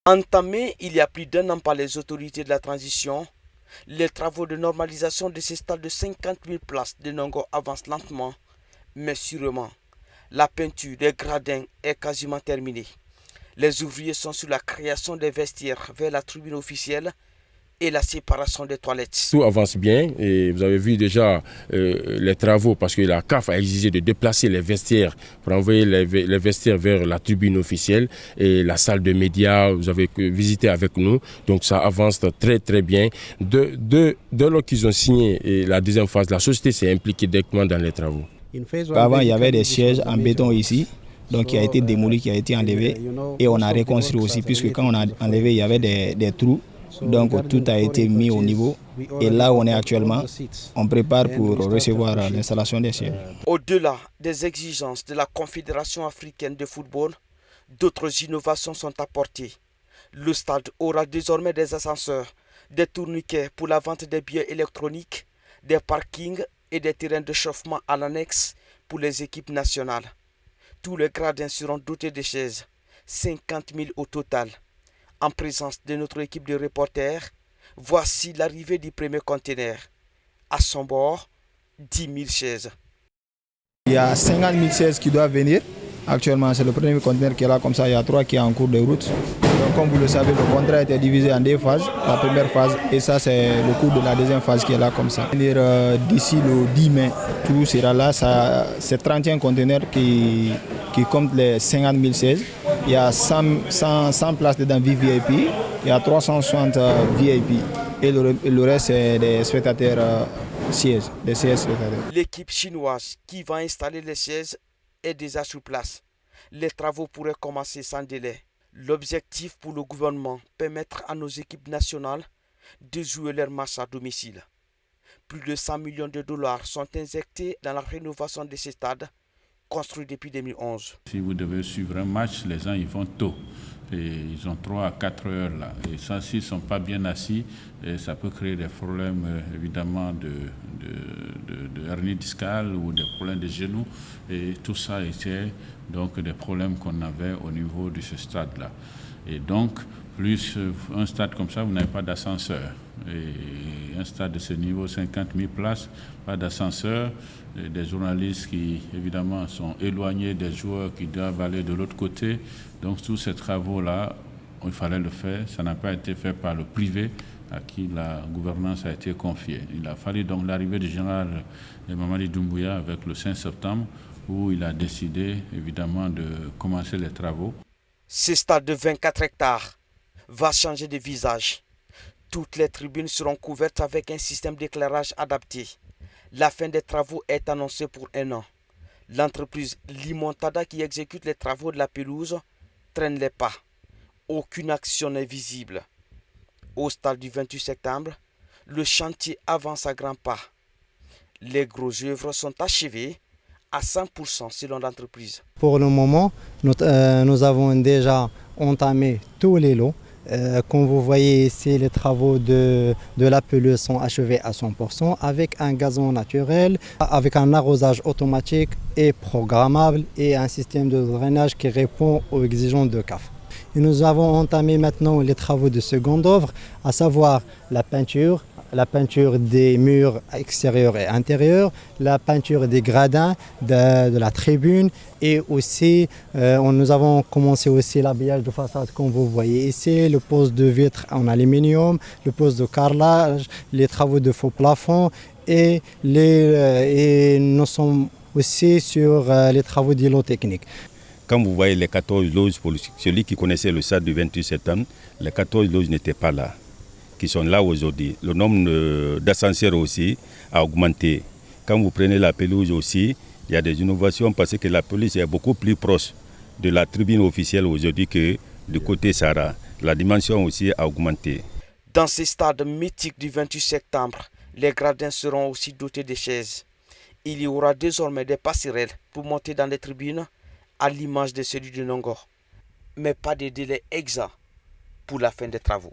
Entamés il y a plus d'un an par les autorités de la transition, les travaux de normalisation de ces stades de 50 000 places de Nongo avancent lentement, mais sûrement. La peinture des gradins est quasiment terminée. Les ouvriers sont sur la création des vestiaires vers la tribune officielle et la séparation des toilettes. Tout avance bien et vous avez vu déjà les travaux parce que la CAF a exigé de déplacer les vestiaires pour envoyer les vestiaires vers la tribune officielle et la salle de médias, vous avez visité avec nous, donc ça avance très très bien. Dès lors qu'ils ont signé la deuxième phase, la société s'est impliquée directement dans les travaux. Avant il y avait des sièges en béton ici, donc qui a été démoli, qui a été enlevé et on a reconstruit aussi puisque quand on a enlevé il y avait des trous. Donc tout a été mis au niveau et là où on est actuellement, on prépare pour recevoir l'installation des sièges. Au-delà des exigences de la Confédération africaine de football, d'autres innovations sont apportées. Le stade aura désormais des ascenseurs, des tourniquets pour la vente des billets électroniques, des parkings et des terrains de chauffement à l'annexe pour les équipes nationales. Tous les gradins seront dotés de chaises, 50 000 au total. En présence de notre équipe de reporters, voici l'arrivée du premier conteneur. À son bord, 10 000 chaises. Il y a 50 000 chaises qui doivent venir. Actuellement, c'est le premier conteneur qui est là comme ça. Il y a 3 qui sont en cours de route. Donc, comme vous le savez, le contrat a été divisé en 2 phases. La première phase, et ça, c'est le cours de la deuxième phase qui est là comme ça. D'ici le 10 mai, tout sera là. C'est 31 conteneurs qui comptent les 50 000 chaises. Il y a 100 places dedans VIP, il y a 360 VIP et le reste c'est des spectateurs sièges, des sièges spectateurs. L'équipe chinoise qui va installer les sièges est déjà sur place. Les travaux pourraient commencer sans délai. L'objectif pour le gouvernement, permettre à nos équipes nationales de jouer leur match à domicile. Plus de 100 millions de dollars sont injectés dans la rénovation de ces stades construit depuis 2011. Si vous devez suivre un match, les gens ils vont tôt. Et ils ont 3 à 4 heures là. Et ça, s'ils ne sont pas bien assis, ça peut créer des problèmes évidemment de hernie discale ou des problèmes de genoux. Et tout ça était donc des problèmes qu'on avait au niveau de ce stade-là. Et donc, plus un stade comme ça, vous n'avez pas d'ascenseur. Et un stade de ce niveau, 50 000 places, pas d'ascenseur. Des journalistes qui, évidemment, sont éloignés des joueurs qui doivent aller de l'autre côté. Donc, tous ces travaux-là, il fallait le faire. Ça n'a pas été fait par le privé à qui la gouvernance a été confiée. Il a fallu donc l'arrivée du général Mamadi Doumbouya avec le 5 septembre, où il a décidé, évidemment, de commencer les travaux. Ce stade de 24 hectares va changer de visage. Toutes les tribunes seront couvertes avec un système d'éclairage adapté. La fin des travaux est annoncée pour 1 an. L'entreprise Limontada qui exécute les travaux de la pelouse traîne les pas. Aucune action n'est visible. Au stade du 28 septembre, le chantier avance à grands pas. Les gros œuvres sont achevées à 100% selon l'entreprise. Pour le moment, nous avons déjà entamé tous les lots. Comme vous voyez ici, les travaux de la pelouse sont achevés à 100% avec un gazon naturel, avec un arrosage automatique et programmable et un système de drainage qui répond aux exigences de CAF. Et nous avons entamé maintenant les travaux de seconde œuvre, à savoir la peinture des murs extérieurs et intérieurs, la peinture des gradins de la tribune et aussi nous avons commencé aussi l'habillage de façade comme vous voyez ici, le pose de vitres en aluminium, le pose de carrelage, les travaux de faux plafond et nous sommes aussi sur les travaux d'îlots techniques. Quand vous voyez les 14 loges, pour celui qui connaissait le stade du 28 septembre, les 14 loges n'étaient pas là, qui sont là aujourd'hui. Le nombre d'ascenseurs aussi a augmenté. Quand vous prenez la pelouse aussi, il y a des innovations parce que la pelouse est beaucoup plus proche de la tribune officielle aujourd'hui que du côté Sahara. La dimension aussi a augmenté. Dans ces stades mythiques du 28 septembre, les gradins seront aussi dotés de chaises. Il y aura désormais des passerelles pour monter dans les tribunes à l'image de celui de Nongo. Mais pas de délai exact pour la fin des travaux.